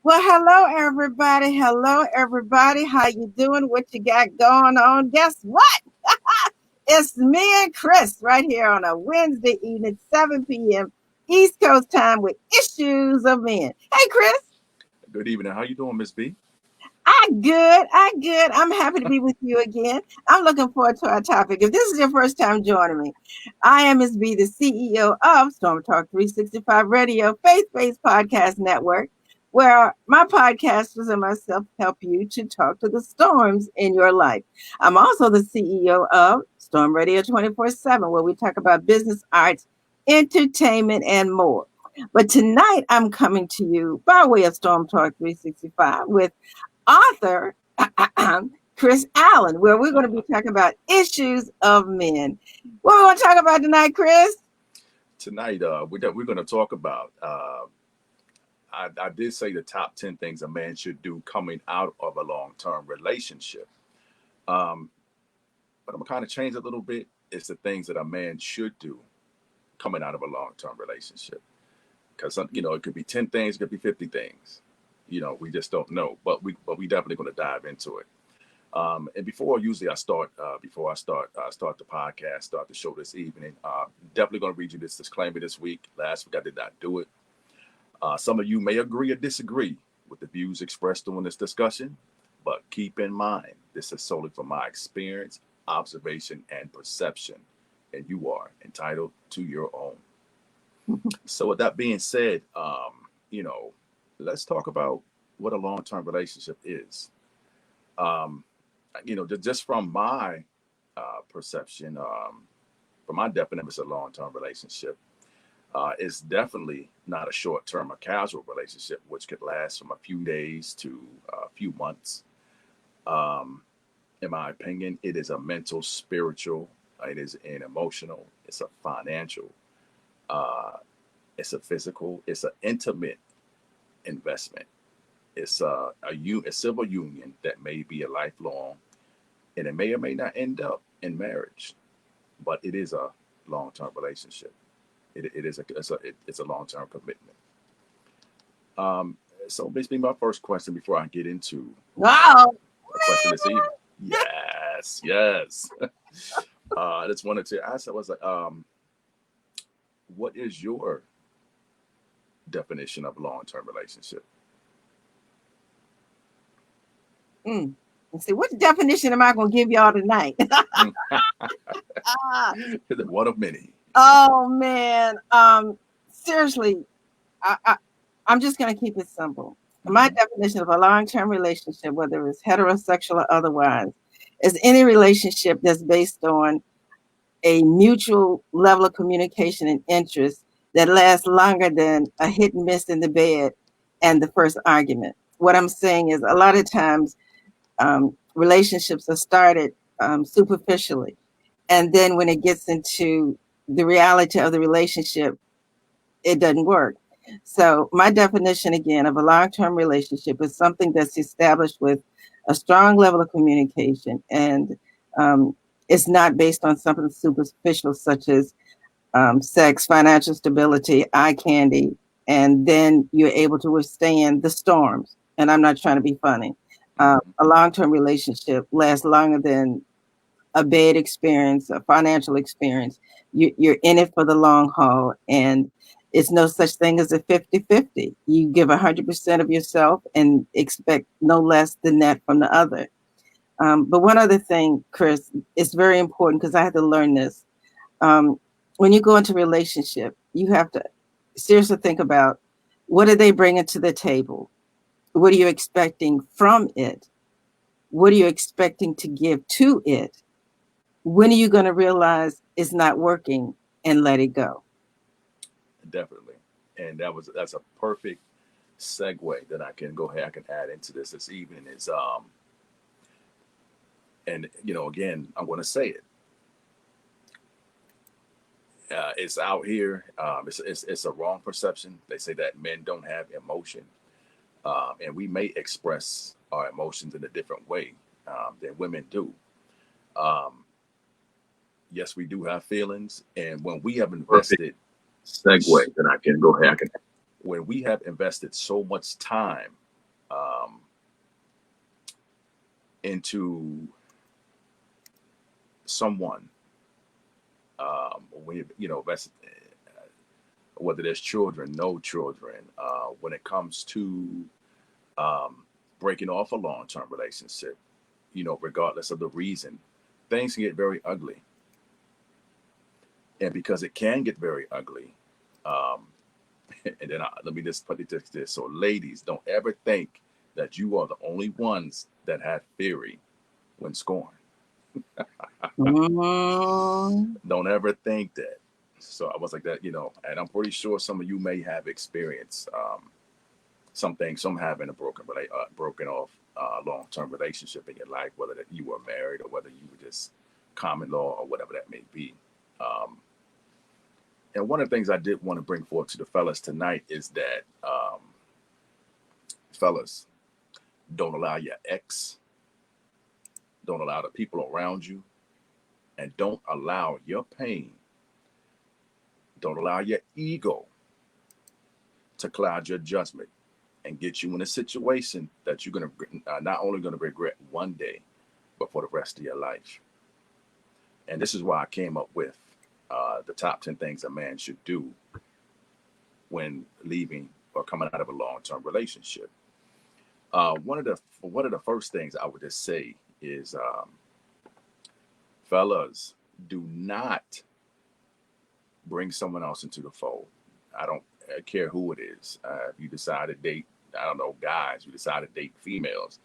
Well, hello everybody. Hello everybody. How you doing? What you got going on? Guess what? It's me and Chris right here on a Wednesday evening, 7 p.m. East Coast time with Issues of Men. Hey, Chris. Good evening. How you doing, Miss B? I'm good. I'm good. I'm happy to be with you again. I'm looking forward to our topic. If this is your first time joining me, I am Ms. B, the CEO of Storm Talk 365 Radio, faith-based podcast network, where my podcasters and myself help you to talk to the storms in your life. I'm also the CEO of Storm Radio 24/7, where we talk about business, arts, entertainment, and more. But tonight, I'm coming to you by way of Storm Talk 365 with author Chris Allen, where we're going to be talking about issues of men. What are we going to talk about tonight, Chris? Tonight, we're going to talk about. I did say the top 10 things a man should do coming out of a long-term relationship. But I'm going to kind of change it a little bit. It's the things that a man should do coming out of a long-term relationship. Because, it could be 10 things, it could be 50 things. We just don't know. But we definitely going to dive into it. And before I start the podcast, start the show this evening, definitely going to read you this disclaimer this week. Last week I did not do it. Some of you may agree or disagree with the views expressed during this discussion, but keep in mind, this is solely from my experience, observation, and perception, and you are entitled to your own. So with that being said, let's talk about what a long-term relationship is. Just from my perception, from my definition, it's a long-term relationship. It's definitely not a short-term or casual relationship, which could last from a few days to a few months. In my opinion, it is a mental, spiritual, it is an emotional, it's a financial, it's a physical, it's an intimate investment. It's a civil union that may be a lifelong, and it may or may not end up in marriage, but it is a long-term relationship. It's a long-term commitment. So basically, my first question before I get into the question this evening. Yes. I just wanted to ask. I was like, what is your definition of long-term relationship? Let's see, what definition am I going to give y'all tonight? One of many. Oh man, seriously, I'm just going to keep it simple. My definition of a long-term relationship, whether it's heterosexual or otherwise, is any relationship that's based on a mutual level of communication and interest that lasts longer than a hit and miss in the bed and the first argument. What I'm saying is a lot of times relationships are started superficially. And then when it gets into the reality of the relationship, it doesn't work. So my definition, again, of a long-term relationship is something that's established with a strong level of communication. And it's not based on something superficial such as sex, financial stability, eye candy, and then you're able to withstand the storms. And I'm not trying to be funny. A long-term relationship lasts longer than a bad experience, a financial experience, You're in it for the long haul, and it's no such thing as a 50-50. You give 100% of yourself and expect no less than that from the other. But one other thing, Chris, it's very important because I had to learn this. Um, when you go into a relationship, you have to seriously think about, what are they bringing to the table? What are you expecting from it? What are you expecting to give to it? When are you going to realize it's not working and let it go? Definitely. And that's a perfect segue that I can go ahead, I can add into this evening is and again, I'm going to say it. It's out here. It's a wrong perception. They say that men don't have emotion, and we may express our emotions in a different way than women do. Um, yes, we do have feelings, and when we have Perfect invested, segue that I can go ahead. I can. when we have invested so much time um, into someone, we invested, whether there's children, no children, when it comes to um, breaking off a long-term relationship, regardless of the reason, things can get very ugly. And because it can get very ugly, um, and then let me just put it this: so, ladies, don't ever think that you are the only ones that have theory when scorned. Mm. Don't ever think that. So I was like that, and I'm pretty sure some of you may have experienced something, some having a broken off long-term relationship in your life, whether that you were married or whether you were just common law or whatever that may be. Um, and one of the things I did want to bring forth to the fellas tonight is that, fellas, don't allow your ex, don't allow the people around you, and don't allow your pain, don't allow your ego to cloud your judgment and get you in a situation that you're going to not only going to regret one day, but for the rest of your life. And this is why I came up with the top 10 things a man should do when leaving or coming out of a long-term relationship. One of the first things I would just say is, fellas, do not bring someone else into the fold. I don't care who it is. If you decide to date, I don't know, guys, you decide to date females,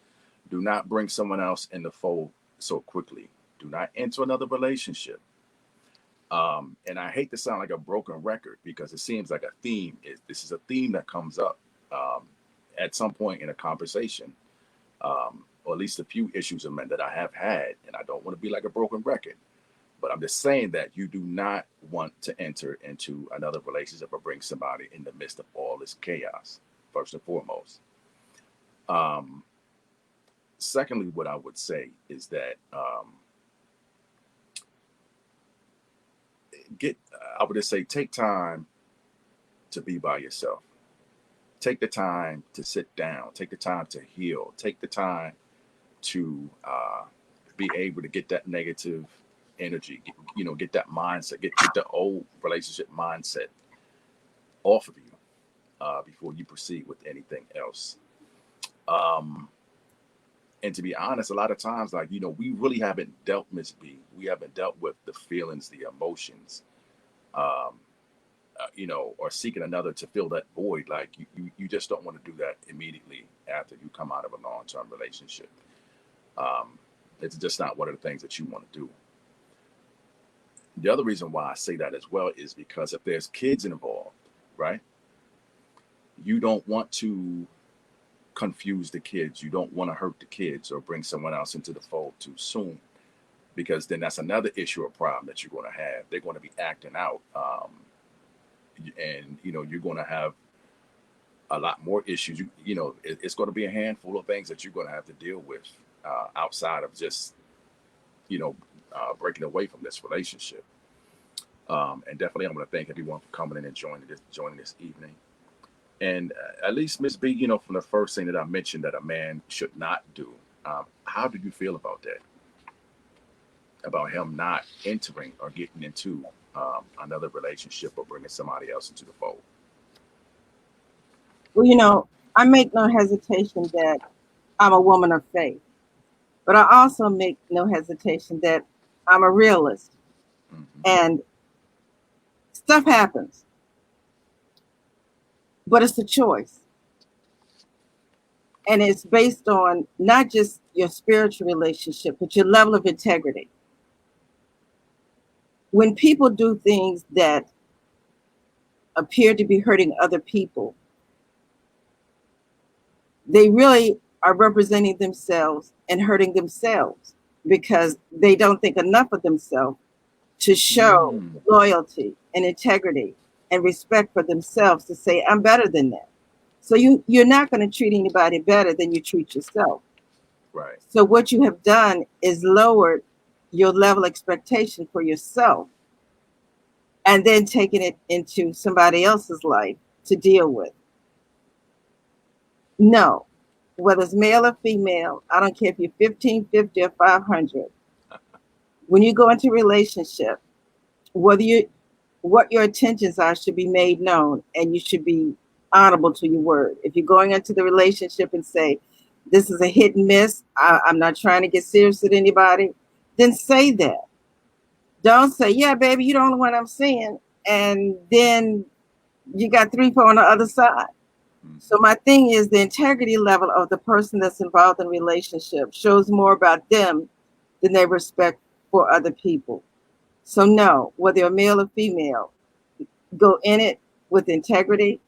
do not bring someone else in the fold so quickly. Do not enter another relationship. And I hate to sound like a broken record because it seems like a theme. This is a theme that comes up um, at some point in a conversation, or at least a few issues of men that I have had. And I don't want to be like a broken record, but I'm just saying that you do not want to enter into another relationship or bring somebody in the midst of all this chaos, first and foremost. Um, Secondly, what I would say is that I would just say, take time to be by yourself. Take the time to sit down. Take the time to heal. Take the time to be able to get that negative energy, get that mindset, get the old relationship mindset off of you before you proceed with anything else. Um, and to be honest, a lot of times, like, we really haven't dealt, Miss B, we haven't dealt with the feelings, the emotions, um, or seeking another to fill that void. Like, you just don't want to do that immediately after you come out of a long term relationship. Um, it's just not one of the things that you want to do. The other reason why I say that as well is because if there's kids involved, right, you don't want to confuse the kids. You don't want to hurt the kids or bring someone else into the fold too soon, because then that's another issue or problem that you're going to have. They're going to be acting out, and you're going to have a lot more issues. It's going to be a handful of things that you're going to have to deal with outside of just you know breaking away from this relationship. And definitely, I'm going to thank everyone for coming in and joining this evening. And at least, Miss B, from the first thing that I mentioned that a man should not do, how do you feel about that? About him not entering or getting into another relationship or bringing somebody else into the fold. Well, I make no hesitation that I'm a woman of faith, but I also make no hesitation that I'm a realist. Hmm. And stuff happens, but it's a choice. And it's based on not just your spiritual relationship, but your level of integrity. When people do things that appear to be hurting other people, they really are representing themselves and hurting themselves because they don't think enough of themselves to show Mm. loyalty and integrity and respect for themselves to say, I'm better than that. So you're not going to treat anybody better than you treat yourself. Right. So what you have done is lowered your level of expectation for yourself and then taking it into somebody else's life to deal with. No, whether it's male or female, I don't care if you're 15, 50, or 500. When you go into a relationship, whether you what your intentions are should be made known, and you should be honorable to your word. If you're going into the relationship and say, this is a hit and miss, I'm not trying to get serious with anybody, then say that. Don't say, yeah, baby, you're the only one I'm seeing. And then you got 3, 4 on the other side. So Hmm. my thing is the integrity level of the person that's involved in a relationship shows more about them than their respect for other people. So no, whether you're male or female, go in it with integrity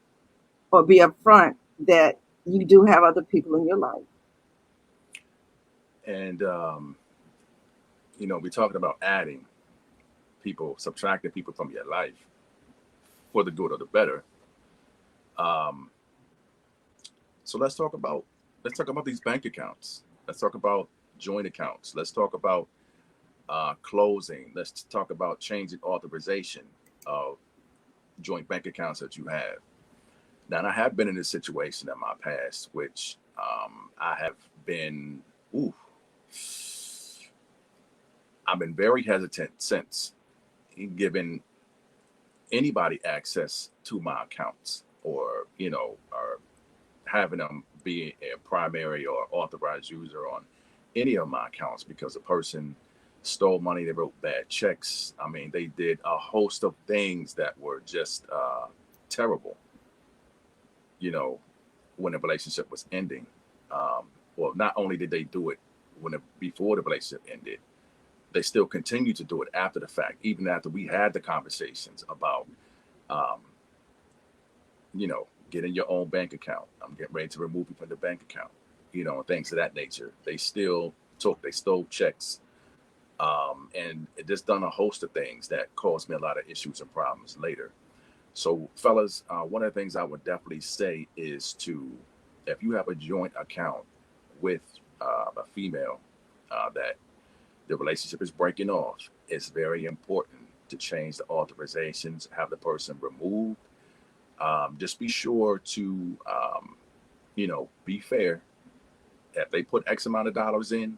or be upfront that you do have other people in your life. And we're talking about adding people, subtracting people from your life for the good or the better. Um, so let's talk about these bank accounts. Let's talk about joint accounts. Let's talk about closing. Let's talk about changing authorization of joint bank accounts that you have. Now, and I have been in this situation in my past, which I have been, ooh, I've been very hesitant since in giving anybody access to my accounts or having them be a primary or authorized user on any of my accounts because a person stole money, they wrote bad checks. I mean, they did a host of things that were just terrible, you know, when the relationship was ending. Well, not only did they do it before the relationship ended, they still continue to do it after the fact, even after we had the conversations about, um, getting your own bank account. I'm getting ready to remove you from the bank account, and things of that nature. They stole checks, and it just done a host of things that caused me a lot of issues and problems later. So, fellas, one of the things I would definitely say is if you have a joint account with a female that the relationship is breaking off, it's very important to change the authorizations, have the person removed. Just be sure to, be fair. If they put X amount of dollars in,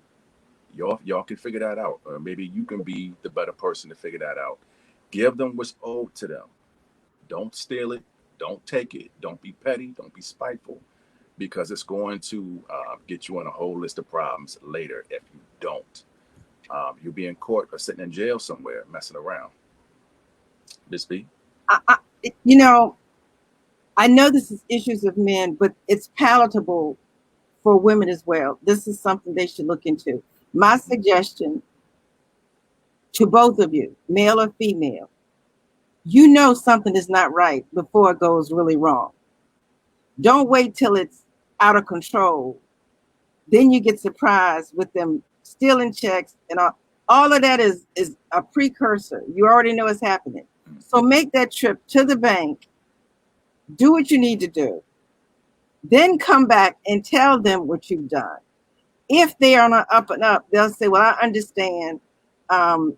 y'all can figure that out, or maybe you can be the better person to figure that out. Give them what's owed to them. Don't steal it. Don't take it. Don't be petty. Don't be spiteful, because it's going to get you in a whole list of problems later if you don't. You'll be in court or sitting in jail somewhere messing around. Miss B. I, I, you know, I know this is issues of men, but it's palatable for women as well. This is something they should look into. My Mm-hmm. suggestion to both of you, male or female, you know something is not right before it goes really wrong. Don't wait till it's out of control. Then you get surprised with them stealing checks and all of that is a precursor. You already know it's happening. So Mm-hmm. make that trip to the bank, do what you need to do, then come back and tell them what you've done. If they are on an up and up, they'll say, well, I understand. Um,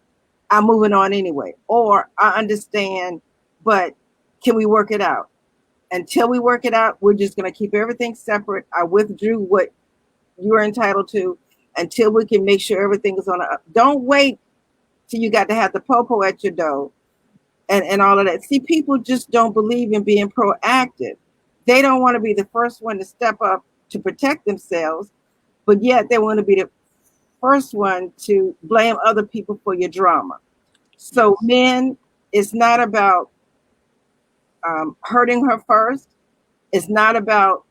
I'm moving on anyway. Or I understand, but can we work it out? Until we work it out, we're just going to keep everything separate. I withdrew what you are entitled to until we can make sure everything is on a. Don't wait till you got to have the popo at your door and all of that. See, people just don't believe in being proactive. They don't want to be the first one to step up to protect themselves, but yet they want to be the first one to blame other people for your drama. So, Yes. men, it's not about hurting her first. It's not about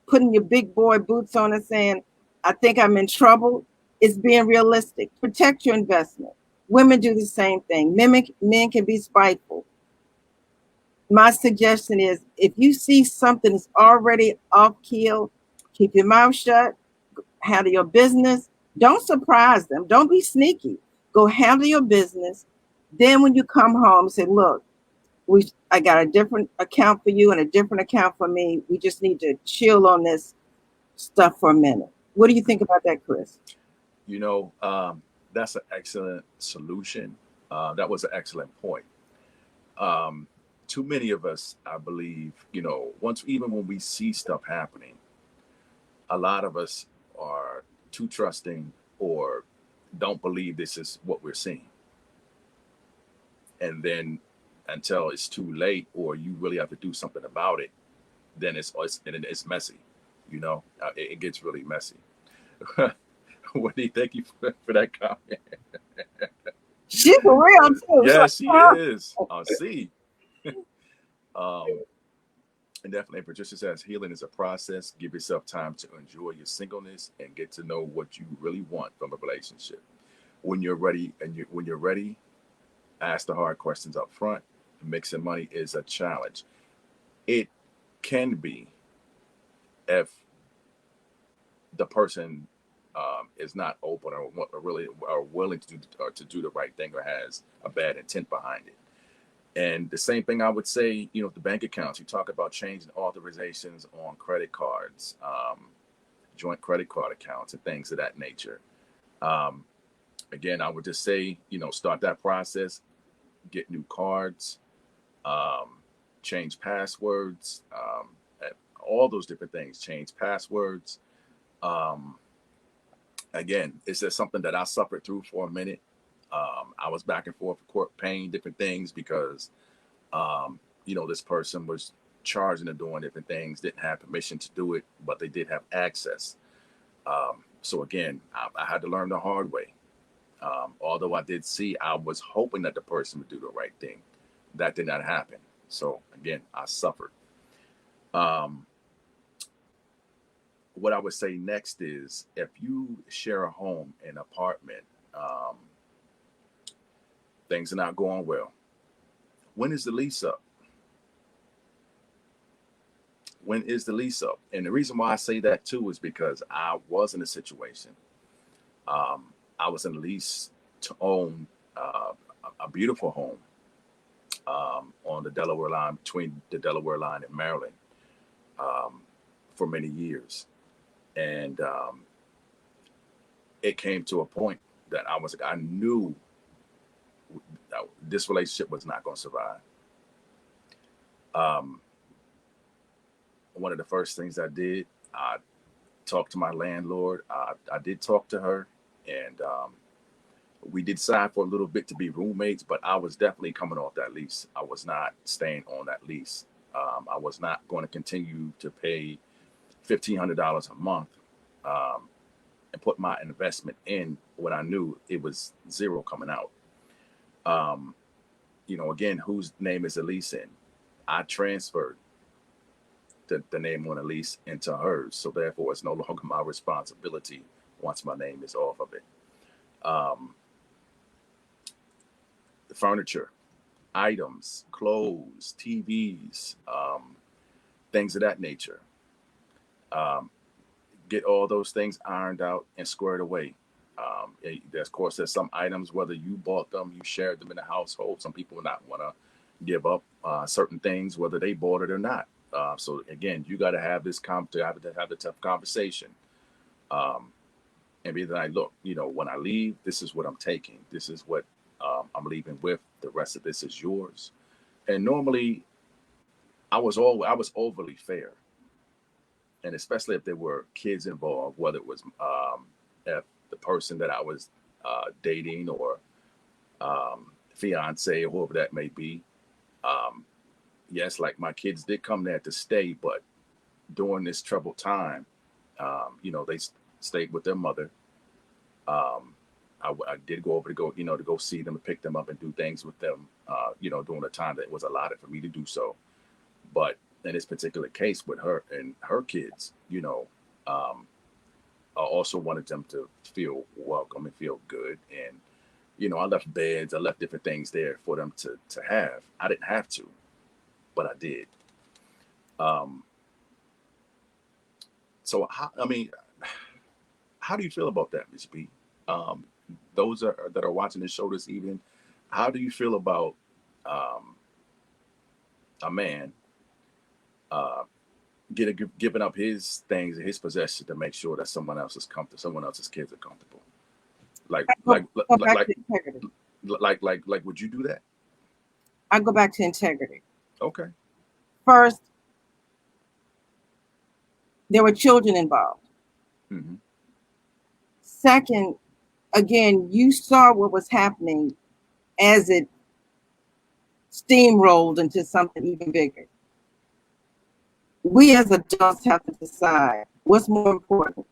putting your big boy boots on and saying, I think I'm in trouble. It's being realistic. Protect your investment. Women do the same thing. Men can be spiteful. My suggestion is if you see something that's already off keel, keep your mouth shut, handle your business. Don't surprise them. Don't be sneaky. Go handle your business. Then when you come home, say, look, I got a different account for you and a different account for me. We just need to chill on this stuff for a minute. What do you think about that, Chris? You know, that's an excellent solution. That was an excellent point. Um, Too many of us, I believe, once even when we see stuff happening, a lot of us are too trusting or don't believe this is what we're seeing. And then until it's too late or you really have to do something about it, then it's messy. It gets really messy. Wendy, thank you for that comment. She's for real too. She's Yes, like, she huh? is. I see. Um, and definitely, Patricia says healing is a process. Give yourself time to enjoy your singleness and get to know what you really want from a relationship. When you're ready, when you're ready, ask the hard questions up front. Mixing money is a challenge. It can be if the person is not open or really are willing to do the right thing or has a bad intent behind it. And the same thing I would say, the bank accounts. You talk about changing authorizations on credit cards, joint credit card accounts, and things of that nature. Um, Again, I would just say, start that process, get new cards, um, change passwords, all those different things. Change passwords. Um, Again, it's just something that I suffered through for a minute. I was back and forth court paying different things because this person was charging and doing different things, didn't have permission to do it, but they did have access. So again, I had to learn the hard way. Although I did see, I was hoping that the person would do the right thing. That did not happen. So again, I suffered. Um, what I would say next is if you share a home, an apartment, um, things are not going well. When is the lease up? When is the lease up? And the reason why I say that too is because I was in a situation. Um, I was in a lease to own a beautiful home on the Delaware line, between the Delaware line and Maryland, um, for many years. And it came to a point that I knew that this relationship was not going to survive. Um, One of the first things I did, I talked to my landlord. I did talk to her, and we did sign for a little bit to be roommates, but I was definitely coming off that lease. I was not staying on that lease. I was not going to continue to pay $1,500 a month um, and put my investment in when I knew it was zero coming out. Um, again, whose name is the lease in? I transferred the name on the lease into hers, so therefore it's no longer my responsibility once my name is off of it. Um, the furniture, items, clothes, TVs, things of that nature. Um, get all those things ironed out and squared away. Of course, there's some items, whether you bought them, you shared them in the household. Some people will not want to give up certain things, whether they bought it or not. So again, you got to have to have the tough conversation, um, and be like, look, when I leave, this is what I'm taking. This is what I'm leaving with. The rest of this is yours. And normally, I was overly fair, and especially if there were kids involved, whether it was if the person that I was dating or fiance or whoever that may be. Um, yes, like my kids did come there to stay, but during this troubled time, they stayed with their mother. Um, I did go over to go, to go see them and pick them up and do things with them, during the time that was allotted for me to do so. But in this particular case with her and her kids, um, I also wanted them to feel welcome and feel good. And, I left beds, I left different things there for them to have. I didn't have to, but I did. Um, so, how do you feel about that, Miss B? Um, those that are watching this show this evening, how do you feel about um, a man uh, giving up his things and his possessions to make sure that someone else is comfortable, someone else's kids are comfortable? Like, Go, like, go like, back like, to integrity. would you do that? I go back to integrity. Okay. First, there were children involved. Mm-hmm. Second, again, you saw what was happening as it steamrolled into something even bigger. We as adults have to decide what's more important,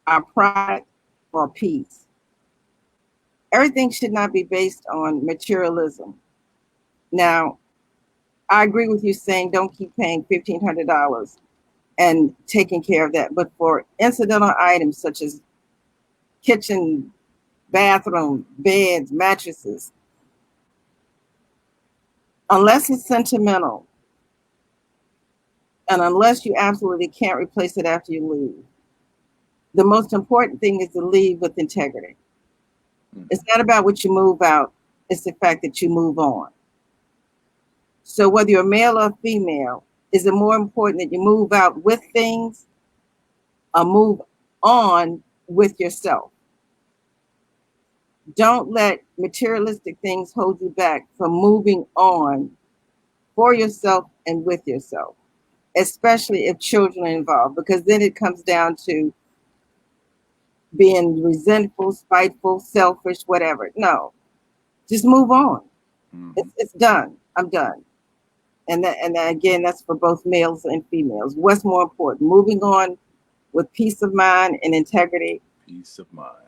our pride or peace. Everything should not be based on materialism. Now, I agree with you saying don't keep paying $1,500 and taking care of that. But for incidental items such as kitchen, bathroom, beds, mattresses, unless it's sentimental and unless you absolutely can't replace it after you leave, the most important thing is to leave with integrity. Mm-hmm. It's not about what you move out, it's the fact that you move on. So whether you're male or female, is it more important that you move out with things or move on with yourself? Don't let materialistic things hold you back from moving on for yourself and with yourself, especially if children are involved, because then it comes down to being resentful, spiteful, selfish, whatever. No, just move on. Mm-hmm. It's done. I'm done. And again, that's for both males and females. What's more important? Moving on with peace of mind and integrity. Peace of mind.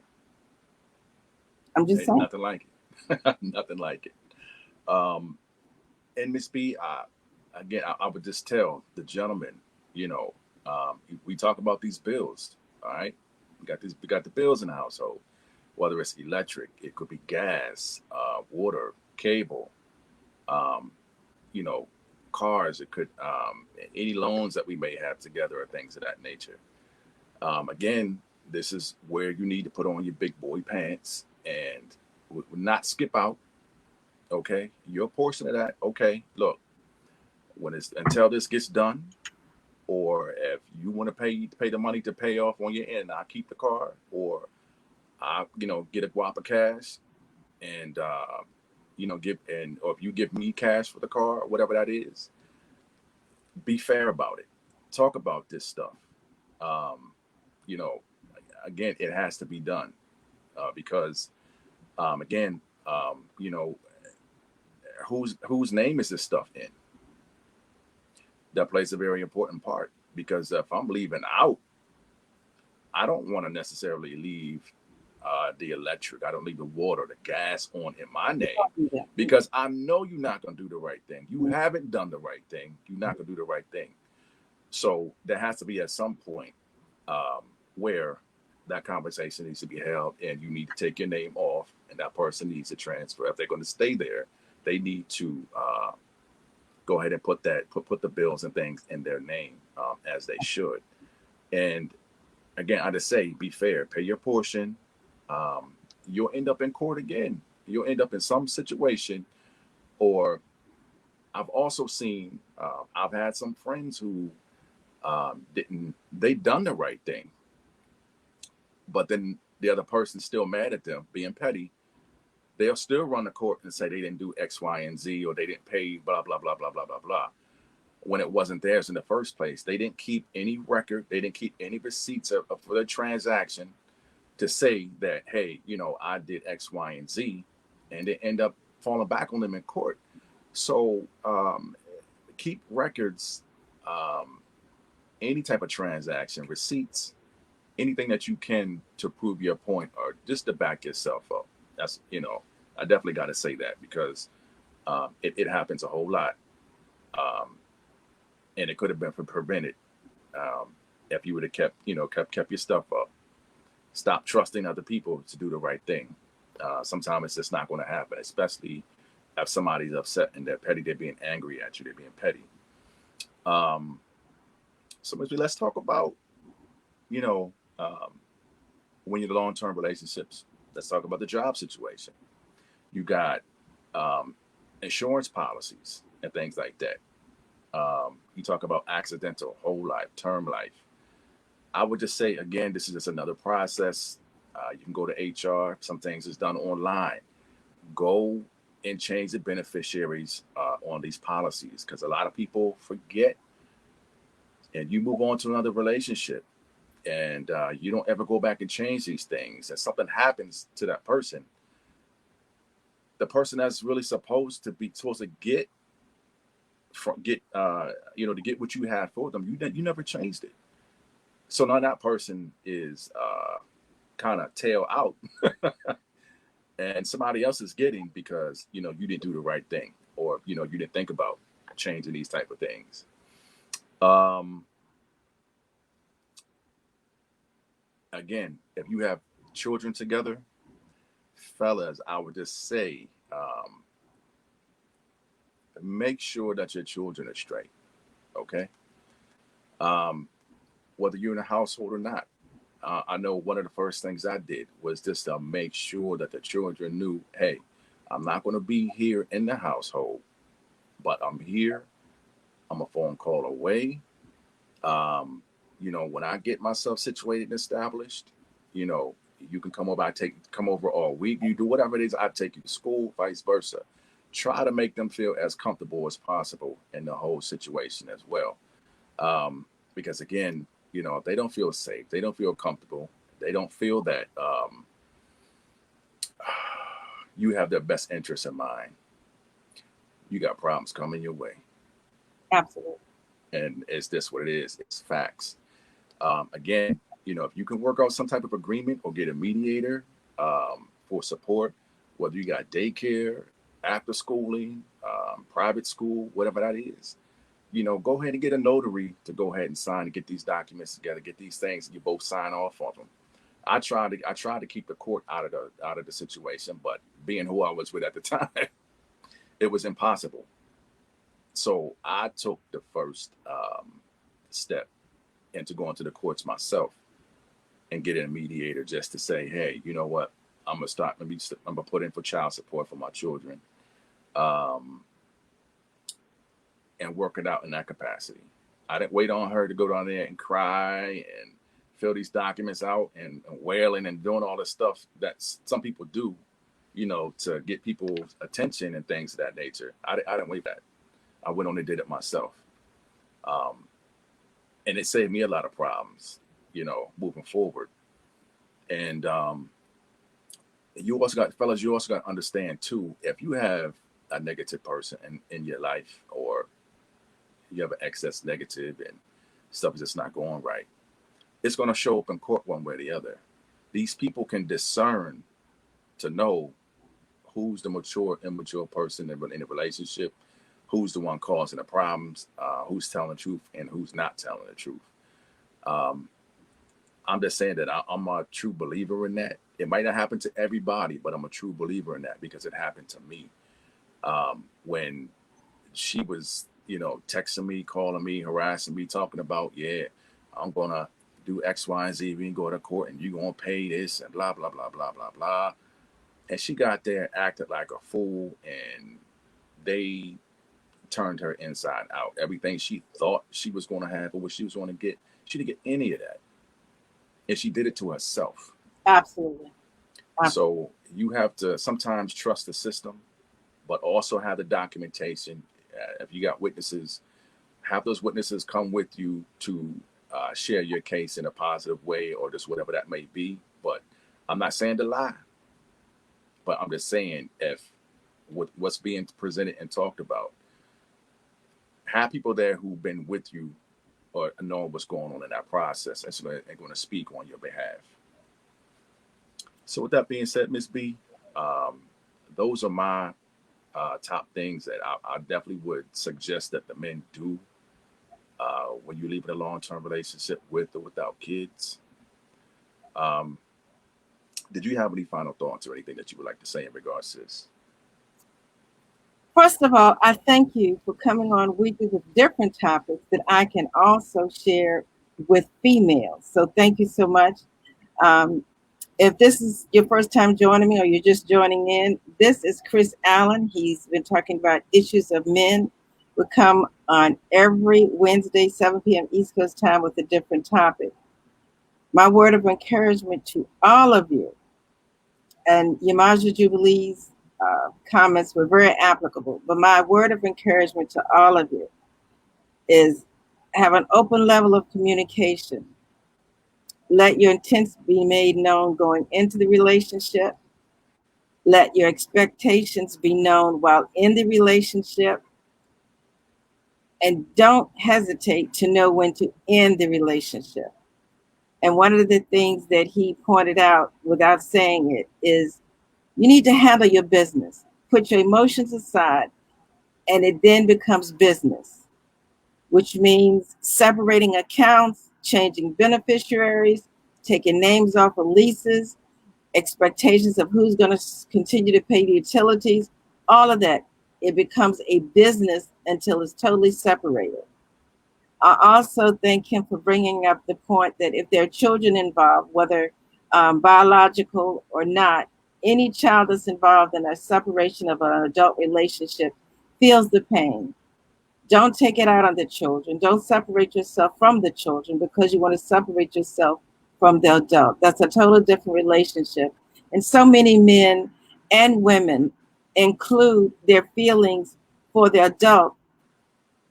I'm just Hey, saying. nothing like it. Nothing like it. Um, and Miss B, again, I would just tell the gentleman, you know, we talk about these bills. All right, we got the bills in the household. Whether it's electric, it could be gas, water, cable, um, you know, cars. It could any loans that we may have together or things of that nature. Again, this is where you need to put on your big boy pants and not skip out. Okay, your portion of that. Okay, look, when it's until this gets done, or if you want to pay the money to pay off on your end, I'll keep the car, or I get a guap of cash and give and or if you give me cash for the car, whatever that is, be fair about it. Talk about this stuff. Um, you know, again, it has to be done because again, whose name is this stuff in? That plays a very important part because if I'm leaving out, I don't want to necessarily leave the electric. I don't leave the water, the gas on in my name because I know you're not going to do the right thing. You haven't done the right thing. You're not going to do the right thing. So there has to be at some point um, where that conversation needs to be held and you need to take your name off and that person needs to transfer. If they're going to stay there, they need to go ahead and put the bills and things in their name as they should. And again, I just say, be fair, pay your portion. Um, you'll end up in court again. You'll end up in some situation. Or I've also seen, I've had some friends who didn't, they done the right thing, but then the other person's still mad at them, being petty. They'll still run the court and say they didn't do X, Y, and Z, or they didn't pay, blah, blah, blah, blah, blah, blah, blah, when it wasn't theirs in the first place. They didn't keep any record. They didn't keep any receipts for the transaction to say that, hey, I did X, Y, and Z, and it end up falling back on them in court. So keep records, um, any type of transaction, receipts, anything that you can to prove your point or just to back yourself up. That's, I definitely got to say that because it happens a whole lot. Um, and it could have been prevented um, if you would have kept your stuff up. Stop trusting other people to do the right thing. Sometimes it's just not going to happen, especially if somebody's upset and they're petty, they're being angry at you, they're being petty. Um, so maybe let's talk about, you know, um, when you're in long-term relationships, let's talk about the job situation. You got um, insurance policies and things like that. You talk about accidental, whole life, term life. I would just say again, this is just another process. You can go to HR. Some things is done online. Go and change the beneficiaries on these policies because a lot of people forget, and you move on to another relationship, and you don't ever go back and change these things. And something happens to that person, the person that's really supposed to get from get to get what you had for them, you never changed it. So now that person is kind of tail out, and somebody else is getting because you didn't do the right thing, or you didn't think about changing these type of things. Um, Again, if you have children together, fellas, I would just say make sure that your children are straight. Okay, um, whether you're in a household or not. I know one of the first things I did was just to make sure that the children knew, hey, I'm not going to be here in the household, but I'm here. I'm a phone call away. When I get myself situated and established, you know, you can come over. Come over all week. You do whatever it is. I take you to school, vice versa. Try to make them feel as comfortable as possible in the whole situation as well. Because again, if they don't feel safe, they don't feel comfortable, they don't feel that you have their best interests in mind, you got problems coming your way. Absolutely. And is this what it is? It's facts. Again, if you can work out some type of agreement or get a mediator for support, whether you got daycare, after schooling, private school, whatever that is, go ahead and get a notary to go ahead and sign and get these documents together, get these things, and you both sign off on them. I tried to keep the court out of the situation, but being who I was with at the time, it was impossible. So I took the first step into going to the courts myself and getting a mediator just to say, hey, you know what? I'm gonna start. I'm gonna put in for child support for my children, um, and work it out in that capacity. I didn't wait on her to go down there and cry and fill these documents out and wailing and doing all this stuff that some people do, to get people's attention and things of that nature. I didn't wait that. I went on and did it myself. Um, and it saved me a lot of problems, moving forward. And you also got, fellas, you also got to understand too, if you have a negative person in your life, or you have an excess negative and stuff is just not going right, it's going to show up in court one way or the other. These people can discern to know who's the mature, immature person in a relationship, who's the one causing the problems, who's telling the truth and who's not telling the truth. Um, I'm just saying that I'm a true believer in that. It might not happen to everybody, but I'm a true believer in that because it happened to me. When she was, texting me, calling me, harassing me, talking about, yeah, I'm gonna do X, Y, and Z. We can go to court and you gonna pay this and blah blah blah blah blah blah. And she got there and acted like a fool, and they turned her inside out. Everything she thought she was gonna have or what she was gonna get, she didn't get any of that, and she did it to herself. Absolutely. Absolutely. So you have to sometimes trust the system, but also have the documentation. If you got witnesses, have those witnesses come with you to share your case in a positive way or just whatever that may be. But I'm not saying to lie, but I'm just saying if what's being presented and talked about. Have people there who've been with you or know what's going on in that process, and so they're going to speak on your behalf. So with that being said, Miss B, um, those are my top things that I definitely would suggest that the men do when you leave in a long-term relationship with or without kids. Um, did you have any final thoughts or anything that you would like to say in regards to this? First of all, I thank you for coming on weekly with different topics that I can also share with females. So thank you so much. Um, if this is your first time joining me or you're just joining in, this is Chris Allen. He's been talking about issues of men. We come on every Wednesday, 7 p.m. East Coast time with a different topic. My word of encouragement to all of you, and Yamaja Jubilee's comments were very applicable, but my word of encouragement to all of you is have an open level of communication. Let your intents be made known going into the relationship. Let your expectations be known while in the relationship. And don't hesitate to know when to end the relationship. And one of the things that he pointed out without saying it is you need to handle your business. Put your emotions aside, and it then becomes business, which means separating accounts, changing beneficiaries, taking names off of leases, expectations of who's going to continue to pay the utilities, all of that. It becomes a business until it's totally separated. I also thank him for bringing up the point that if there are children involved, whether biological or not, any child that's involved in a separation of an adult relationship feels the pain. Don't take it out on the children. Don't separate yourself from the children because you want to separate yourself from the adult. That's a total different relationship. And so many men and women include their feelings for the adult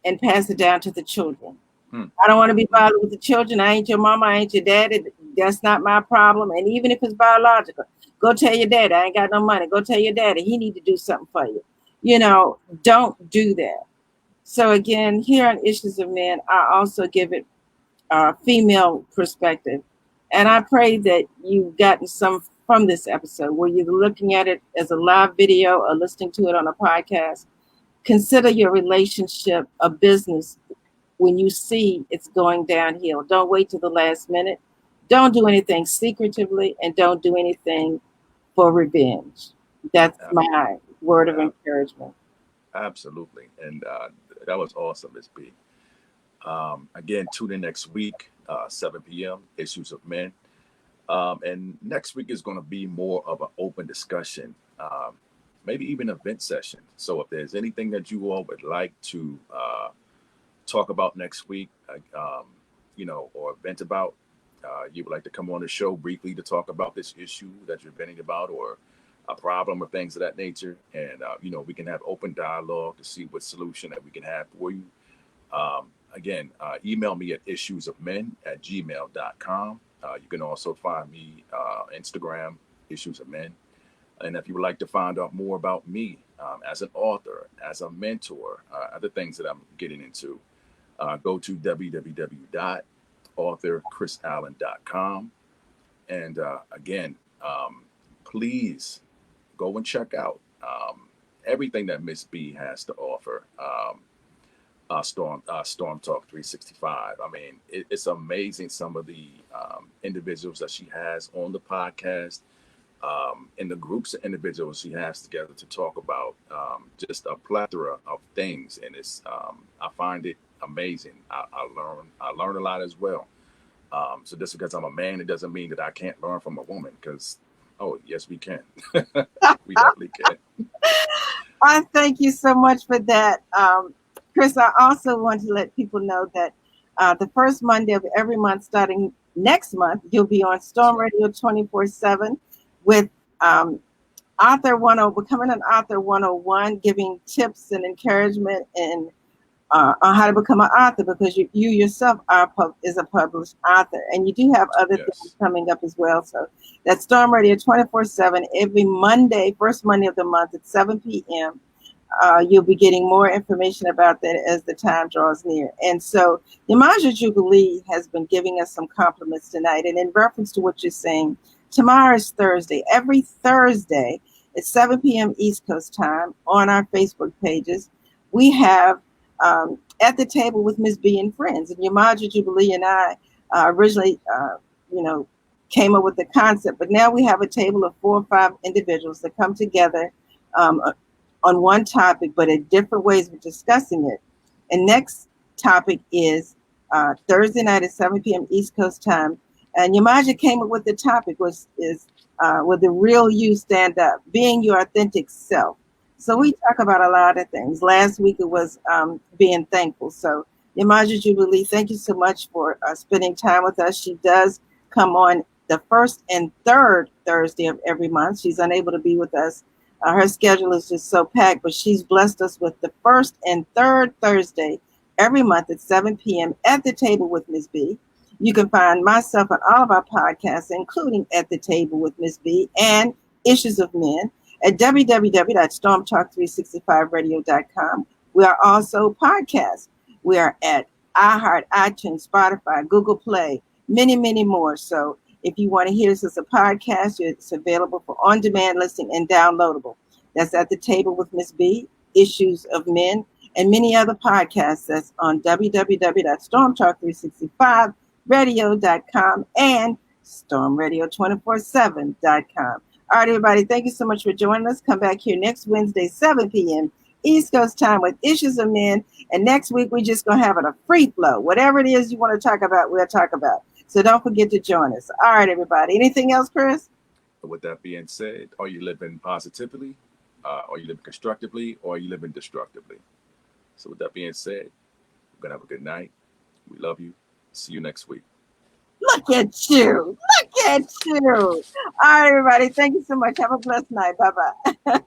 and pass it down to the children. Hmm. I don't want to be bothered with the children. I ain't your mama. I ain't your daddy. That's not my problem. And even if it's biological, go tell your daddy. I ain't got no money. Go tell your daddy. He need to do something for you. Don't do that. So again, here on Issues of Men, I also give it a female perspective. And I pray that you've gotten some from this episode, where you're looking at it as a live video or listening to it on a podcast. Consider your relationship a business when you see it's going downhill. Don't wait till the last minute. Don't do anything secretively, and don't do anything for revenge. That's Ab- my word of ab- encouragement. Absolutely. And that was awesome, Miss B. Again, tune in next week, 7 p.m., Issues of Men. And next week is going to be more of an open discussion, maybe even a vent session. So if there's anything that you all would like to talk about next week, or vent about, you would like to come on the show briefly to talk about this issue that you're venting about, or a problem or things of that nature. And, we can have open dialogue to see what solution that we can have for you. Again, email me at issuesofmen@gmail.com. You can also find me Instagram, Issues of Men. And if you would like to find out more about me as an author, as a mentor, other things that I'm getting into, go to www.authorchrisallen.com. And again, please go and check out everything that Miss B has to offer. Storm Talk 365. I mean, it's amazing some of the individuals that she has on the podcast, and the groups of individuals she has together to talk about just a plethora of things. And I find it amazing. I learn a lot as well. So just because I'm a man, it doesn't mean that I can't learn from a woman. Because yes, we can. We definitely can. I thank you so much for that. Chris, I also want to let people know that the first Monday of every month, starting next month, you'll be on That's Storm right. Radio 24/7 with Author 10, becoming an Author 101, giving tips and encouragement and on how to become an author, because you yourself is a published author, and you do have other things Yes. coming up as well. So that's Storm Radio 24/7 every Monday, first Monday of the month at 7 p.m. You'll be getting more information about that as the time draws near. And so Yamaja Jubilee has been giving us some compliments tonight. And in reference to what you're saying, tomorrow is Thursday. Every Thursday at 7 p.m. East Coast time on our Facebook pages, we have At the Table with Miss B and Friends. And Yamaja Jubilee and I originally, you know, came up with the concept, but now we have a table of 4 or 5 individuals that come together um, on one topic, but in different ways of discussing it. And next topic is Thursday night at 7 p.m. East Coast time. And Yamaja came up with the topic, which is will the real you stand up, being your authentic self. So we talk about a lot of things. Last week it was being thankful. So Yamaja Jubilee, thank you so much for spending time with us. She does come on the first and third Thursday of every month. She's unable to be with us. Her schedule is just so packed, but she's blessed us with the first and third Thursday every month at 7 p.m. At the Table with Miss B. You can find myself on all of our podcasts, including At the Table with Miss B and Issues of Men, at www.stormtalk365radio.com. We are also podcasts. We are at iHeart, iTunes, Spotify, Google Play, many, many more. So if you want to hear this as a podcast, it's available for on-demand listening and downloadable. That's At the Table with Miss B, Issues of Men, and many other podcasts. That's on www.stormtalk365radio.com and stormradio247.com. All right, everybody, thank you so much for joining us. Come back here next Wednesday, 7 p.m. East Coast time with Issues of Men. And next week, we're just going to have it a free flow. Whatever it is you want to talk about, we'll talk about. So don't forget to join us. All right, everybody. Anything else, Chris? With that being said, are you living positively? Are you living constructively? Or are you living destructively? So with that being said, we're going to have a good night. We love you. See you next week. Look at you. Look at you. All right, everybody. Thank you so much. Have a blessed night. Bye-bye.